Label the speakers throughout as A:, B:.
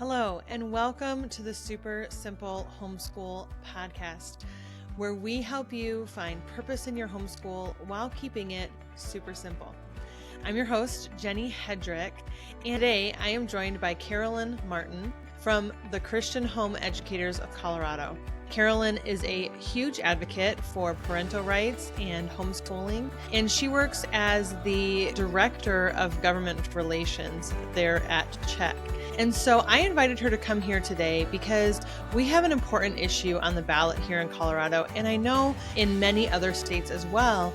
A: Hello, and welcome to the Super Simple Homeschool Podcast, where we help you find purpose in your homeschool while keeping it super simple. I'm your host, Jenny Hedrick, and today I am joined by Carolyn Martin from the Christian Home Educators of Colorado. Carolyn is a huge advocate for parental rights and homeschooling, and she works as the Director of Government Relations there at CHEC. And so I invited her to come here today because we have an important issue on the ballot here in Colorado, and I know in many other states as well,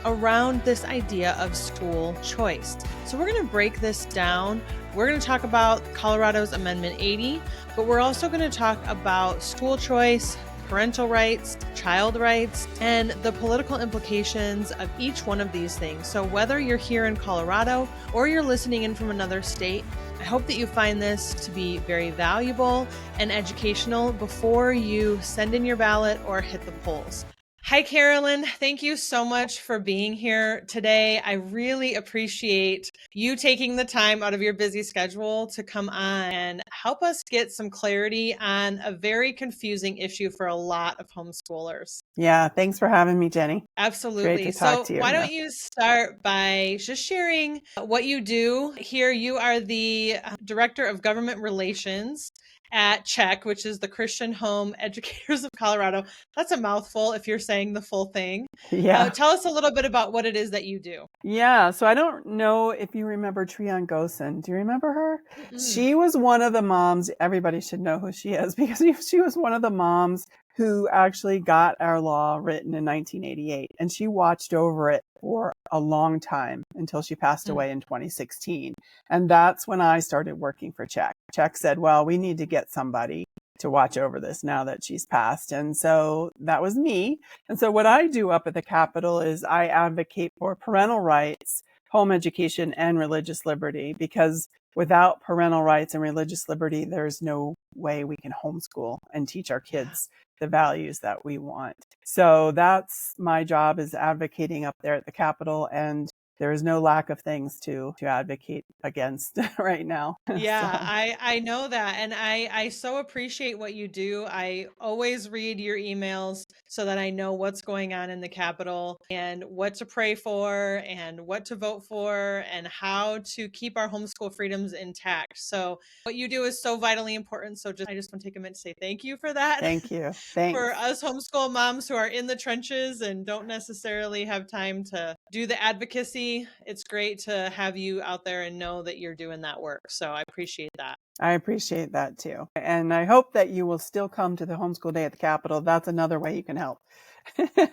A: around this idea of school choice. So we're going to break this down. We're going to talk about Colorado's Amendment 80, but we're also going to talk about school choice, parental rights, child rights, and the political implications of each one of these things. So whether you're here in Colorado or you're listening in from another state, I hope that you find this to be very valuable and educational before you send in your ballot or hit the polls. Hi, Carolyn. Thank you so much for being here today. I really appreciate you taking the time out of your busy schedule to come on and help us get some clarity on a very confusing issue for a lot of homeschoolers.
B: Yeah, thanks for having me, Jenny.
A: Absolutely.
B: Great to talk to you.
A: Why don't you start by just sharing what you do here? You are the Director of Government Relations at CHEC, which is the Christian Home Educators of Colorado. That's a mouthful if you're saying the full thing.
B: Yeah.
A: Tell us a little bit about what it is that you do.
B: Yeah. So I don't know if you remember Treon Gosen. Do you remember her?
A: Mm-mm.
B: She was one of the moms. Everybody should know who she is because she was one of the moms who actually got our law written in 1988. And she watched over it for a long time until she passed away in 2016. And that's when I started working for CHEC. CHEC said, well, we need to get somebody to watch over this now that she's passed. And so that was me. And so what I do up at the Capitol is I advocate for parental rights, home education, and religious liberty, because without parental rights and religious liberty, there's no way we can homeschool and teach our kids the values that we want. So that's my job, is advocating up there at the Capitol, and there is no lack of things to advocate against right now.
A: Yeah,
B: So.
A: I know that. And I so appreciate what you do. I always read your emails so that I know what's going on in the Capitol and what to pray for and what to vote for and how to keep our homeschool freedoms intact. So what you do is so vitally important. So I just want to take a minute to say thank you for that.
B: Thank you. Thanks.
A: For us homeschool moms who are in the trenches and don't necessarily have time to do the advocacy, it's great to have you out there and know that you're doing that work. So I appreciate that.
B: I appreciate that too. And I hope that you will still come to the homeschool day at the Capitol. That's another way you can help.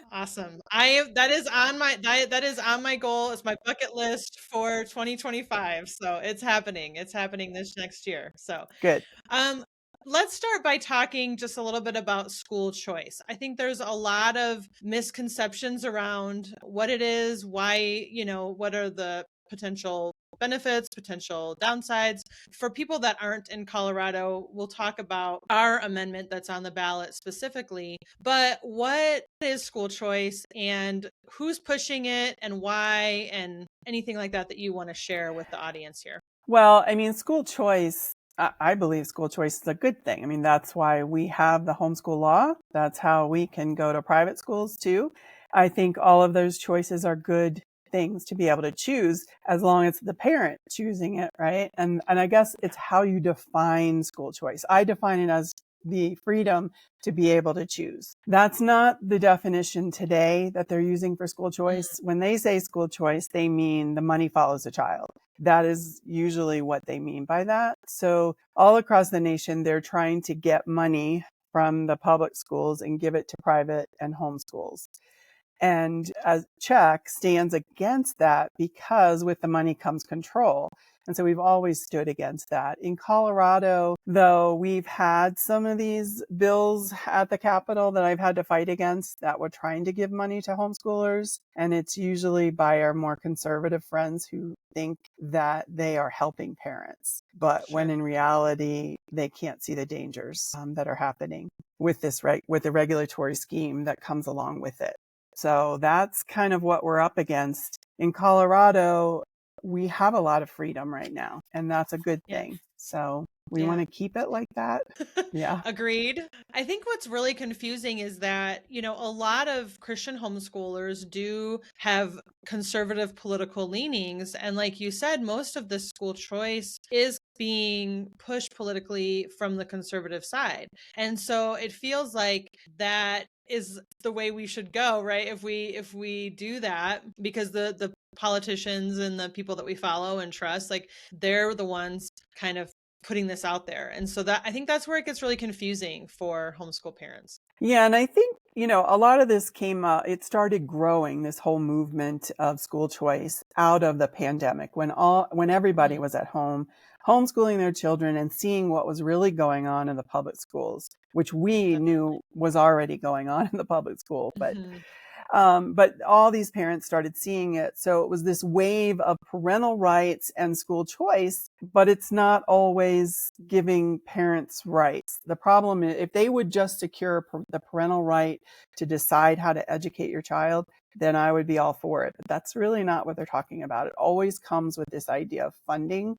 A: Awesome. That is on my goal. It's my bucket list for 2025. So it's happening. It's happening this next year. So
B: good.
A: Let's start by talking just a little bit about school choice. I think there's a lot of misconceptions around what it is, why, what are the potential benefits, potential downsides. For people that aren't in Colorado, we'll talk about our amendment that's on the ballot specifically. But what is school choice and who's pushing it and why, and anything like that you want to share with the audience here?
B: Well, I mean, school choice, I believe school choice is a good thing. I mean, that's why we have the homeschool law. That's how we can go to private schools too. I think all of those choices are good things to be able to choose, as long as the parent choosing it, right? And I guess it's how you define school choice. I define it as the freedom to be able to choose. That's not the definition today that they're using for school choice. When they say school choice, they mean the money follows the child. That is usually what they mean by that. So all across the nation, they're trying to get money from the public schools and give it to private and homeschools. And as CHEC stands against that, because with the money comes control. And so we've always stood against that. In Colorado, though, we've had some of these bills at the Capitol that I've had to fight against that were trying to give money to homeschoolers. And it's usually by our more conservative friends who think that they are helping parents. But when in reality, they can't see the dangers that are happening with with the regulatory scheme that comes along with it. So that's kind of what we're up against. In Colorado, we have a lot of freedom right now, and that's a good thing. So we want
A: Yeah.
B: to keep it like that. Yeah.
A: Agreed. I think what's really confusing is that, a lot of Christian homeschoolers do have conservative political leanings. And like you said, most of the school choice is being pushed politically from the conservative side. And so it feels like that is the way we should go, right? If we do that, because the politicians and the people that we follow and trust, like they're the ones kind of putting this out there. And so that I think that's where it gets really confusing for homeschool parents.
B: Yeah, and I think, a lot of this it started growing, this whole movement of school choice out of the pandemic when everybody was at home, homeschooling their children and seeing what was really going on in the public schools, which we
A: Definitely.
B: knew was already going on in the public school.
A: Mm-hmm.
B: But all these parents started seeing it. So it was this wave of parental rights and school choice, but it's not always giving parents rights. The problem is if they would just secure the parental right to decide how to educate your child, then I would be all for it. But that's really not what they're talking about. It always comes with this idea of funding.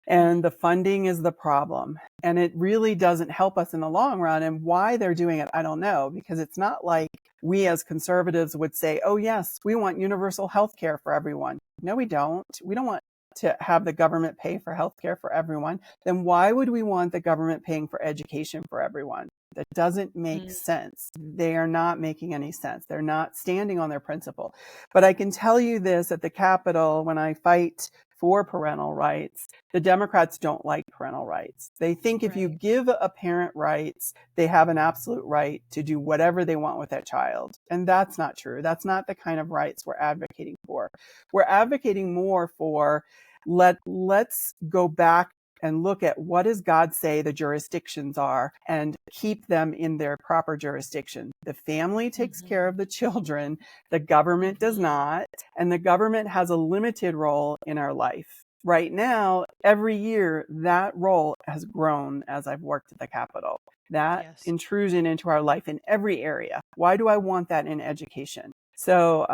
B: And the funding is the problem. And it really doesn't help us in the long run. And why they're doing it, I don't know, because it's not like we as conservatives would say, oh, yes, we want universal health care for everyone. No, we don't. We don't want to have the government pay for health care for everyone. Then why would we want the government paying for education for everyone? That doesn't make sense. They are not making any sense. They're not standing on their principle. But I can tell you this, at the Capitol, when I fight for parental rights, the Democrats don't like parental rights. They think if you give a parent rights, they have an absolute right to do whatever they want with that child. And that's not true. That's not the kind of rights we're advocating for. We're advocating more for let's go back and look at what does God say the jurisdictions are and keep them in their proper jurisdiction. The family takes care of the children. The government does not. And the government has a limited role in our life. Right now, every year, that role has grown as I've worked at the Capitol. That intrusion into our life in every area. Why do I want that in education? So,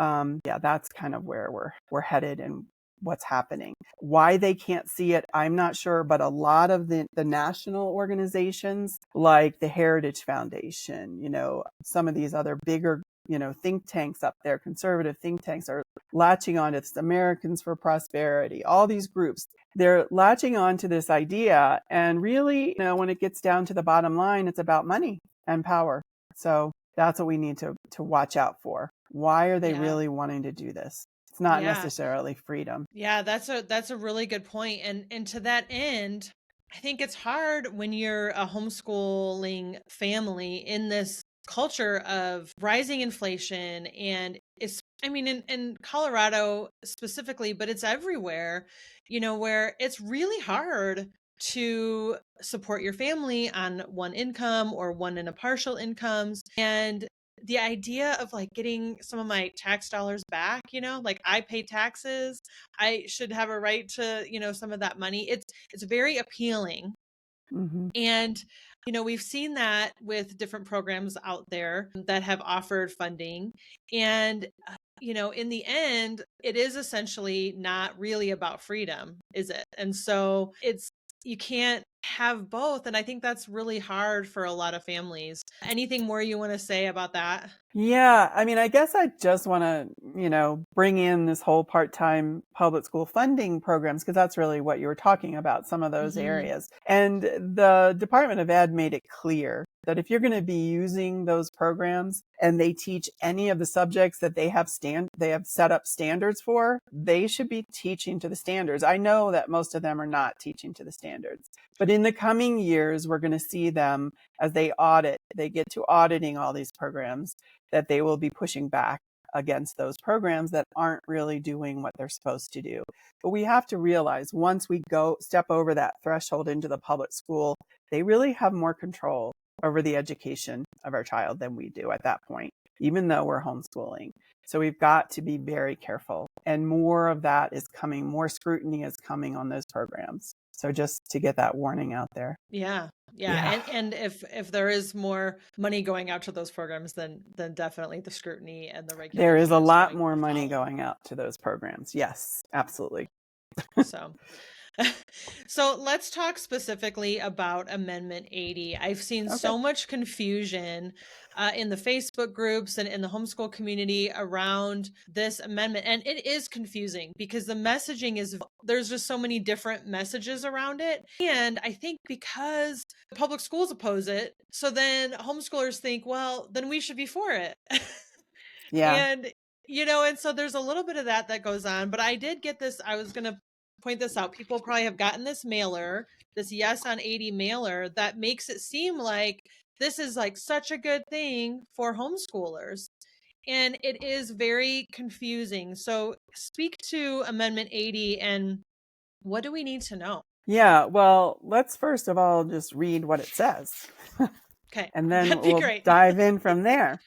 B: that's kind of where we're headed and what's happening. Why they can't see it, I'm not sure, but a lot of the national organizations like the Heritage Foundation, some of these other bigger, think tanks up there, conservative think tanks are latching on to this, Americans for Prosperity, all these groups. They're latching on to this idea. And really, when it gets down to the bottom line, it's about money and power. So that's what we need to watch out for. Why are they really wanting to do this? It's not necessarily freedom.
A: Yeah, that's a really good point. And to that end, I think it's hard when you're a homeschooling family in this culture of rising inflation, and in Colorado specifically, but it's everywhere, where it's really hard to support your family on one income or one and a partial incomes. And the idea of like getting some of my tax dollars back, like I pay taxes, I should have a right to, some of that money. It's very appealing. And, we've seen that with different programs out there that have offered funding. And, in the end, it is essentially not really about freedom, is it? And so you can't have both. And I think that's really hard for a lot of families. Anything more you want to say about that?
B: Yeah, I guess I just want to, bring in this whole part-time public school funding programs, because that's really what you were talking about, some of those areas. And the Department of Ed made it clear that if you're going to be using those programs and they teach any of the subjects that they have set up standards for, they should be teaching to the standards. I know that most of them are not teaching to the standards, but in the coming years, we're going to see them as they get to auditing all these programs, that they will be pushing back against those programs that aren't really doing what they're supposed to do. But we have to realize once we step over that threshold into the public school, they really have more control over the education of our child than we do at that point, even though we're homeschooling. So we've got to be very careful. And more of that is coming, more scrutiny is coming on those programs. So just to get that warning out there.
A: Yeah. And if there is more money going out to those programs, then definitely the scrutiny and the regulation.
B: There is a lot more money going out to those programs. Yes, absolutely.
A: So So let's talk specifically about Amendment 80. I've seen
B: Okay.
A: so much confusion in the Facebook groups and in the homeschool community around this amendment. And it is confusing because the messaging is, there's just so many different messages around it. And I think because public schools oppose it, so then homeschoolers think, well, then we should be for it.
B: Yeah.
A: And, and so there's a little bit of that goes on. But I did get this, I was going to point this out. People probably have gotten this mailer, this Yes on 80 mailer that makes it seem like this is like such a good thing for homeschoolers. And it is very confusing. So speak to Amendment 80 and what do we need to know?
B: Yeah. Well, let's first of all just read what it says.
A: Okay,
B: And then
A: that'd be
B: we'll
A: great.
B: dive in from there.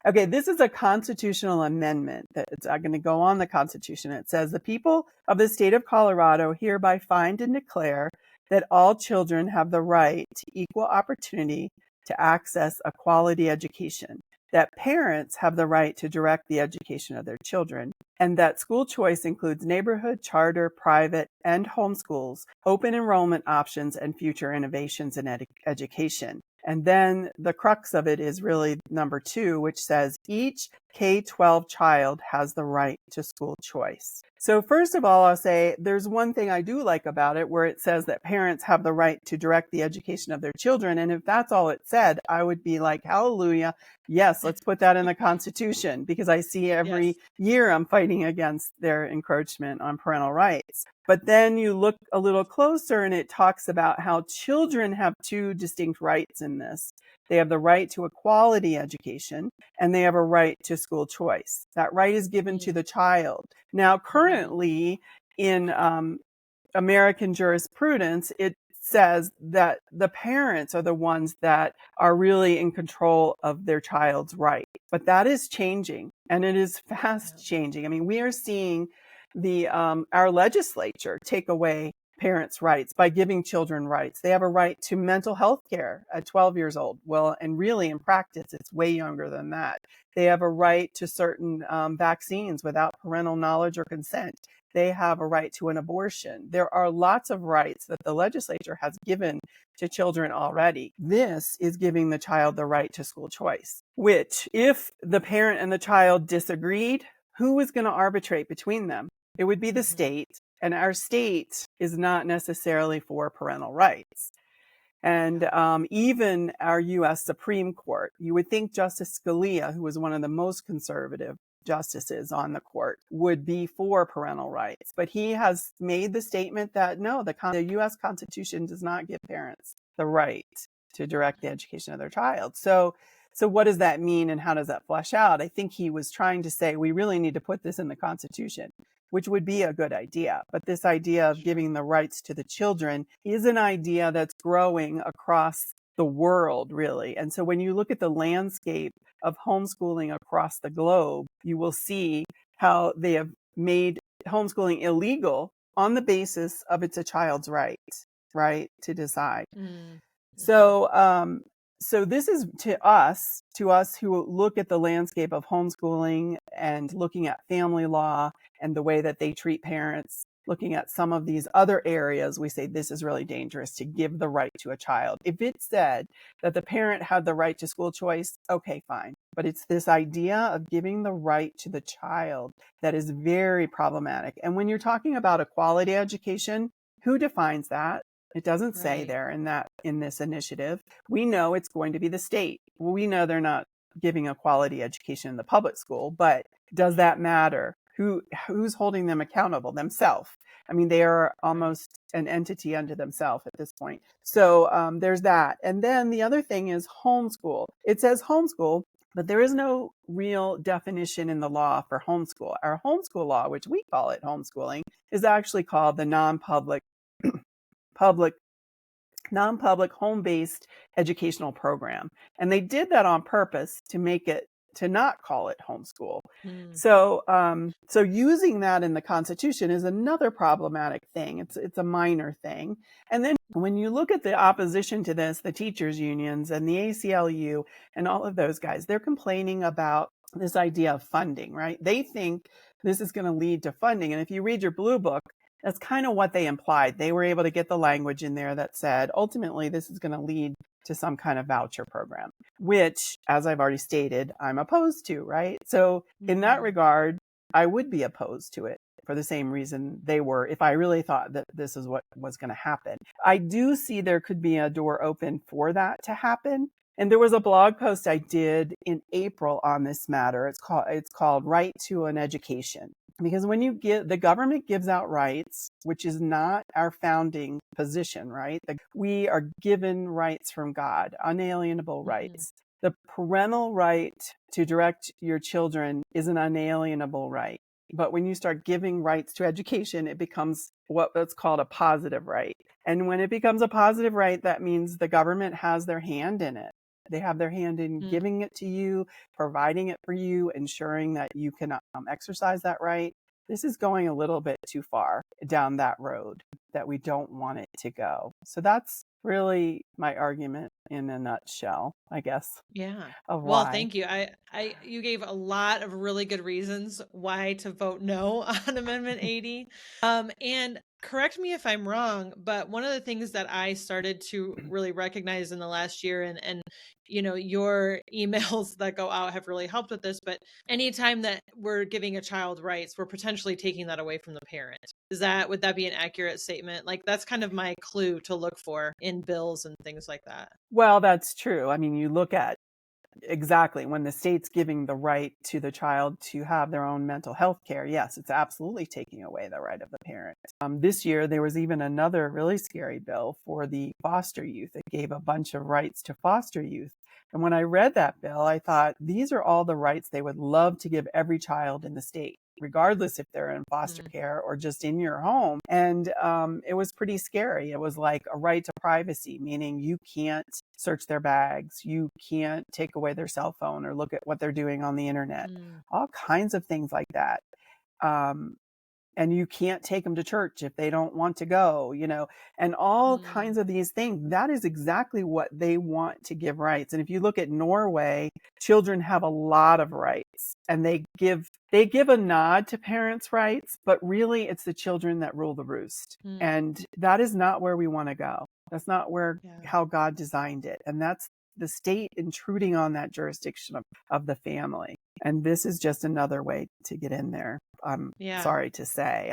B: Okay, this is a constitutional amendment that's going to go on the Constitution. It says the people of the state of Colorado hereby find and declare that all children have the right to equal opportunity to access a quality education, that parents have the right to direct the education of their children, and that school choice includes neighborhood, charter, private, and homeschools, open enrollment options, and future innovations in education. And then the crux of it is really number 2, which says each K-12 child has the right to school choice. So first of all, I'll say there's one thing I do like about it where it says that parents have the right to direct the education of their children. And if that's all it said, I would be like, hallelujah. Yes, let's put that in the Constitution, because I see every year I'm fighting against their encroachment on parental rights. But then you look a little closer and it talks about how children have 2 distinct rights in this. They have the right to a quality education and they have a right to school choice. That right is given to the child. Now, currently in American jurisprudence, it says that the parents are the ones that are really in control of their child's right. But that is changing, and it is fast changing. I mean, we are seeing our legislature take away parents' rights by giving children rights. They have a right to mental health care at 12 years old. Well, and really in practice, it's way younger than that. They have a right to certain vaccines without parental knowledge or consent. They have a right to an abortion. There are lots of rights that the legislature has given to children already. This is giving the child the right to school choice, which if the parent and the child disagreed, who is going to arbitrate between them? It would be the state, and our state is not necessarily for parental rights. And even our U.S. Supreme Court, you would think Justice Scalia, who was one of the most conservative justices on the court, would be for parental rights. But he has made the statement that no, the U.S. Constitution does not give parents the right to direct the education of their child. So what does that mean and how does that flesh out? I think he was trying to say we really need to put this in the Constitution, which would be a good idea. But this idea of giving the rights to the children is an idea that's growing across the world, really. And so when you look at the landscape of homeschooling across the globe, you will see how they have made homeschooling illegal on the basis of it's a child's right to decide. So this is to us who look at the landscape of homeschooling and looking at family law and the way that they treat parents, looking at some of these other areas, we say this is really dangerous to give the right to a child. If it said that the parent had the right to school choice, okay, fine. But it's this idea of giving the right to the child that is very problematic. And when you're talking about a quality education, who defines that? It doesn't say there in this initiative. We know it's going to be the state. Well, we know they're not giving a quality education in the public school, but does that matter? Who's holding them accountable? Themselves. I mean, they are almost an entity unto themselves at this point. So there's that. And then the other thing is homeschool. It says homeschool, but there is no real definition in the law for homeschool. Our homeschool law, which we call it homeschooling, is actually called the non-public home-based educational program. And they did that on purpose to not call it homeschool. So using that in the Constitution is another problematic thing. It's a minor thing. And then when you look at the opposition to this, the teachers unions and the ACLU and all of those guys, they're complaining about this idea of funding, right? They think this is going to lead to funding. And if you read your blue book, That's kind of what they implied. They were able to get the language in there that said, ultimately, this is going to lead to some kind of voucher program, which, as I've already stated, I'm opposed to, right? So in that regard, I would be opposed to it for the same reason they were if I really thought that this is what was going to happen. I do see there could be a door open for that to happen. And there was a blog post I did in April on this matter. It's called Right to an Education. Because when the government gives out rights, which is not our founding position, right? We are given rights from God, unalienable rights. The parental right to direct your children is an unalienable right. But when you start giving rights to education, it becomes what's called a positive right. And when it becomes a positive right, that means the government has their hand in it. They have their hand in giving it to you, providing it for you, ensuring that you can exercise that right. This is going a little bit too far down that road that we don't want it to go. So that's really my argument in a nutshell, I guess.
A: Yeah.
B: Of
A: Well,
B: why.
A: thank you. You gave a lot of really good reasons why to vote no on Amendment 80. And correct me if I'm wrong, but one of the things that I started to really recognize in the last year, and your emails that go out have really helped with this, but anytime that we're giving a child rights, we're potentially taking that away from the parent. Would that be an accurate statement? Like, that's kind of my clue to look for in bills and things like that.
B: Well, that's true. I mean, you look at exactly when the state's giving the right to the child to have their own mental health care. Yes, it's absolutely taking away the right of the parent. This year, there was even another really scary bill for the foster youth. It gave a bunch of rights to foster youth. And when I read that bill, I thought, these are all the rights they would love to give every child in the state, regardless if they're in foster care or just in your home. And it was pretty scary. It was like a right to privacy, meaning you can't search their bags. You can't take away their cell phone or look at what they're doing on the internet. All kinds of things like that. And you can't take them to church if they don't want to go, and all kinds of these things. That is exactly what they want to give rights. And if you look at Norway, children have a lot of rights, and they give a nod to parents' rights, but really it's the children that rule the roost. And that is not where we want to go. That's not how God designed it. And that's the state intruding on that jurisdiction of the family. And this is just another way to get in there. I'm sorry to say.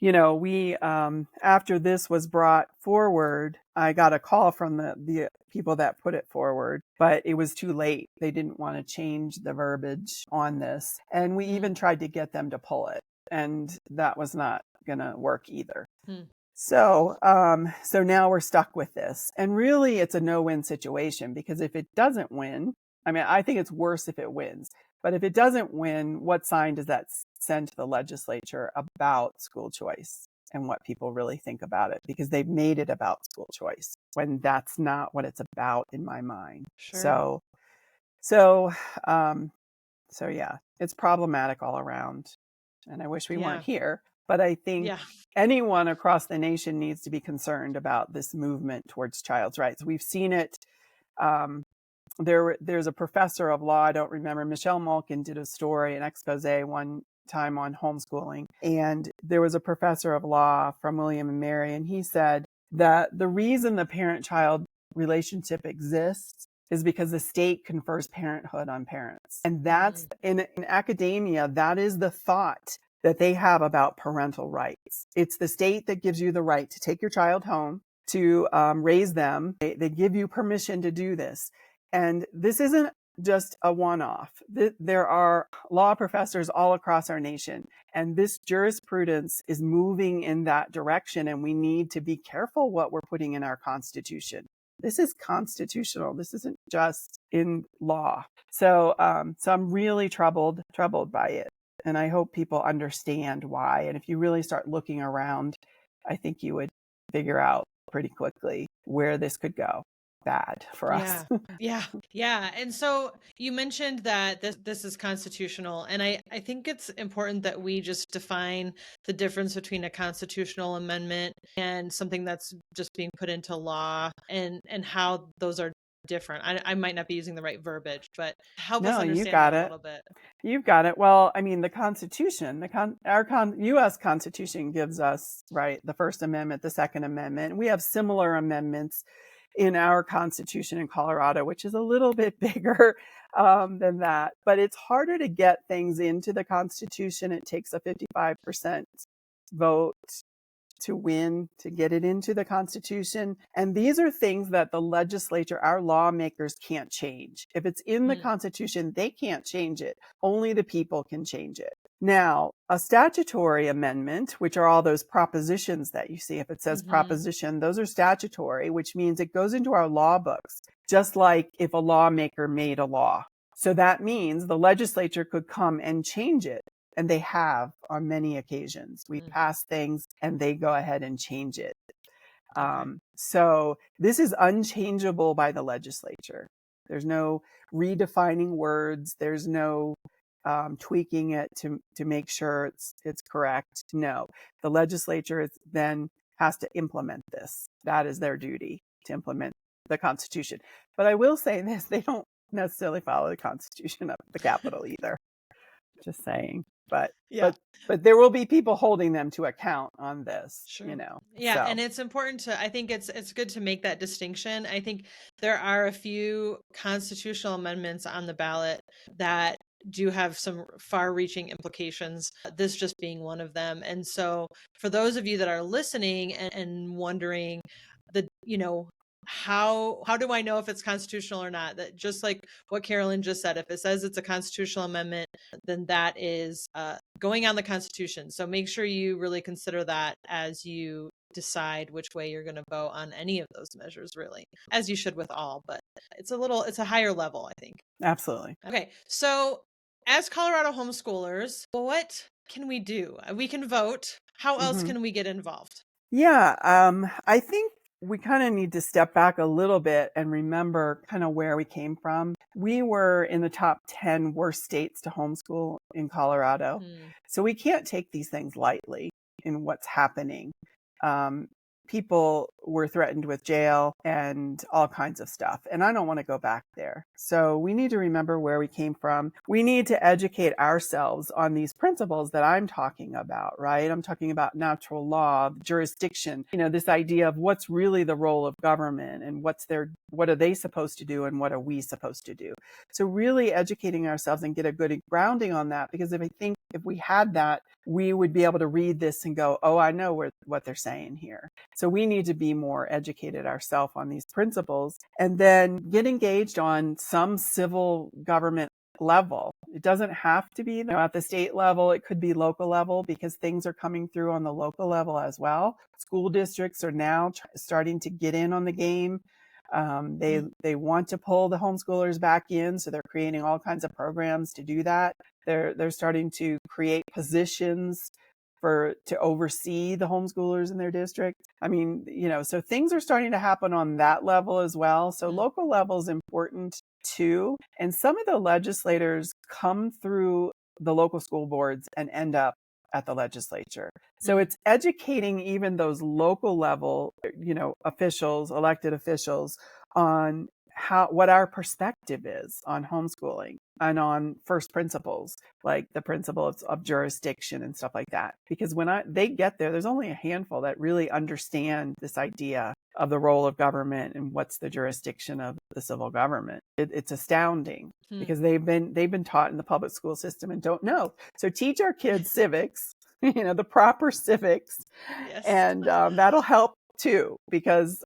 B: We after this was brought forward, I got a call from the people that put it forward, but it was too late. They didn't want to change the verbiage on this. And we even tried to get them to pull it, and that was not going to work either. So now we're stuck with this. And really it's a no-win situation, because if it doesn't win, I think it's worse if it wins. But if it doesn't win, what sign does that send to the legislature about school choice and what people really think about it? Because they've made it about school choice when that's not what it's about in my mind.
A: Sure.
B: So yeah, it's problematic all around. And I wish we weren't here. But I think anyone across the nation needs to be concerned about this movement towards child's rights. We've seen it. There's a professor of law, I don't remember, Michelle Malkin did a story, an expose one time on homeschooling. And there was a professor of law from William and Mary, and he said that the reason the parent-child relationship exists is because the state confers parenthood on parents. And that's, in academia, that is the thought that they have about parental rights. It's the state that gives you the right to take your child home, to raise them. They give you permission to do this. And this isn't just a one-off. There are law professors all across our nation, and this jurisprudence is moving in that direction, and we need to be careful what we're putting in our Constitution. This is constitutional. This isn't just in law. So I'm really troubled by it. And I hope people understand why. And if you really start looking around, I think you would figure out pretty quickly where this could go bad for us.
A: Yeah. And so you mentioned that this is constitutional. And I think it's important that we just define the difference between a constitutional amendment and something that's just being put into law, and how those are different? I might not be using the right verbiage, but help us
B: No, you
A: understand
B: got
A: that a
B: it.
A: little bit.
B: You've got it. Well, I mean, the Constitution, U.S. Constitution gives us, right, the First Amendment, the Second Amendment. We have similar amendments in our Constitution in Colorado, which is a little bit bigger than that. But it's harder to get things into the Constitution. It takes a 55% vote to win, to get it into the Constitution. And these are things that the legislature, our lawmakers can't change. If it's in the Constitution, they can't change it. Only the people can change it. Now, a statutory amendment, which are all those propositions that you see, if it says proposition, those are statutory, which means it goes into our law books, just like if a lawmaker made a law. So that means the legislature could come and change it. And they have on many occasions. We pass things and they go ahead and change it. So this is unchangeable by the legislature. There's no redefining words. There's no tweaking it to make sure it's correct. No, the legislature then has to implement this. That is their duty, to implement the Constitution. But I will say this, they don't necessarily follow the Constitution up at the Capitol either. Just saying. But there will be people holding them to account on this,
A: Sure.
B: you know.
A: Yeah.
B: So.
A: And it's important to, I think it's good to make that distinction. I think there are a few constitutional amendments on the ballot that do have some far reaching implications, this just being one of them. And so for those of you that are listening and wondering how do I know if it's constitutional or not? That just like what Carolyn just said, if it says it's a constitutional amendment, then that is going on the Constitution. So make sure you really consider that as you decide which way you're going to vote on any of those measures, really, as you should with all. But it's a higher level, I think.
B: Absolutely.
A: Okay. So as Colorado homeschoolers, what can we do? We can vote. How else can we get involved?
B: Yeah. I think we kind of need to step back a little bit and remember kind of where we came from. We were in the top 10 worst states to homeschool in Colorado. So we can't take these things lightly in what's happening. People were threatened with jail and all kinds of stuff. And I don't want to go back there. So we need to remember where we came from. We need to educate ourselves on these principles that I'm talking about, right? I'm talking about natural law, jurisdiction, this idea of what's really the role of government and what are they supposed to do and what are we supposed to do? So really educating ourselves and get a good grounding on that, because if we had that, we would be able to read this and go, oh, I know what they're saying here. So we need to be more educated ourselves on these principles and then get engaged on some civil government level. It doesn't have to be at the state level. It could be local level, because things are coming through on the local level as well. School districts are now starting to get in on the game. They want to pull the homeschoolers back in, so they're creating all kinds of programs to do that. They're starting to create positions to oversee the homeschoolers in their district. I mean, so things are starting to happen on that level as well. So local level is important too. And some of the legislators come through the local school boards and end up at the legislature. So it's educating even those local level, officials, elected officials, on what our perspective is on homeschooling and on first principles, like the principles of jurisdiction and stuff like that. Because when they get there's only a handful that really understand this idea of the role of government and what's the jurisdiction of the civil government. It's astounding because they've been taught in the public school system and don't know. So teach our kids civics, the proper civics, and that'll help too, because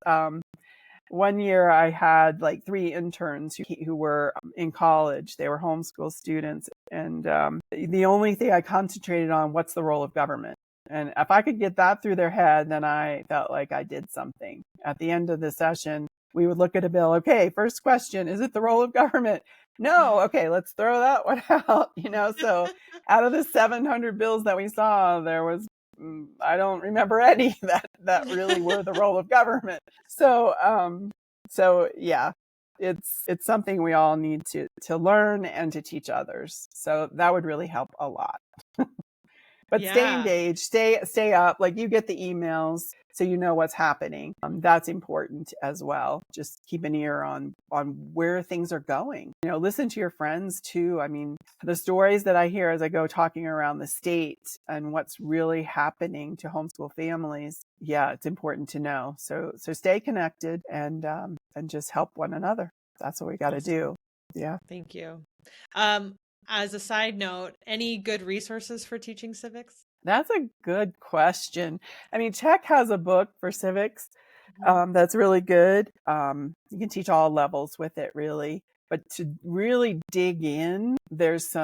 B: one year I had like 3 interns who were in college. They were homeschool students. And the only thing I concentrated on, what's the role of government? And if I could get that through their head, then I felt like I did something. At the end of the session, we would look at a bill. Okay, first question, is it the role of government? No. Okay, let's throw that one out. So out of the 700 bills that we saw, there was, I don't remember any that really were the role of government. So yeah, it's something we all need to learn and to teach others. So that would really help a lot. But stay
A: Yeah.
B: engaged, stay up. Like you get the emails, so you know what's happening. That's important as well. Just keep an ear on where things are going. Listen to your friends too. I mean, the stories that I hear as I go talking around the state and what's really happening to homeschool families. Yeah, it's important to know. So stay connected and just help one another. That's what we got to do. Yeah.
A: Thank you. As a side note, any good resources for teaching civics?
B: That's a good question. I mean, Tech has a book for civics
A: Mhm.
B: that's really good. You can teach all levels with it, really. But to really dig in, there's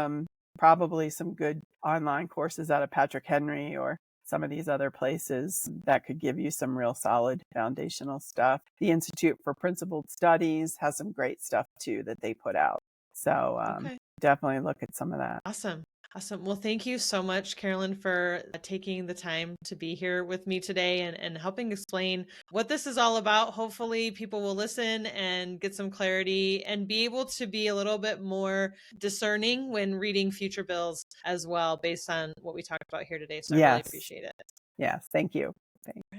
B: probably some good online courses out of Patrick Henry or some of these other places that could give you some real solid foundational stuff. The Institute for Principled Studies has some great stuff too that they put out. So
A: Okay.
B: definitely look at some of that.
A: Awesome. Awesome. Well, thank you so much, Carolyn, for taking the time to be here with me today and helping explain what this is all about. Hopefully, people will listen and get some clarity and be able to be a little bit more discerning when reading future bills as well, based on what we talked about here today. So I really
B: Yes.
A: appreciate it.
B: Yes. Thank you.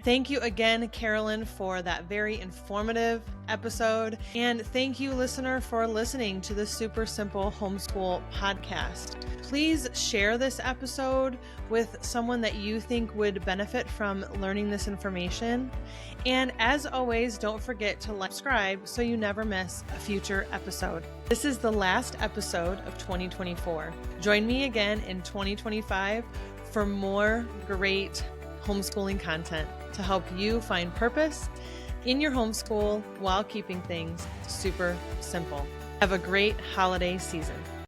A: Thank you again, Carolyn, for that very informative episode. And thank you, listener, for listening to the Super Simple Homeschool podcast. Please share this episode with someone that you think would benefit from learning this information. And as always, don't forget to subscribe so you never miss a future episode. This is the last episode of 2024. Join me again in 2025 for more great homeschooling content to help you find purpose in your homeschool while keeping things super simple. Have a great holiday season.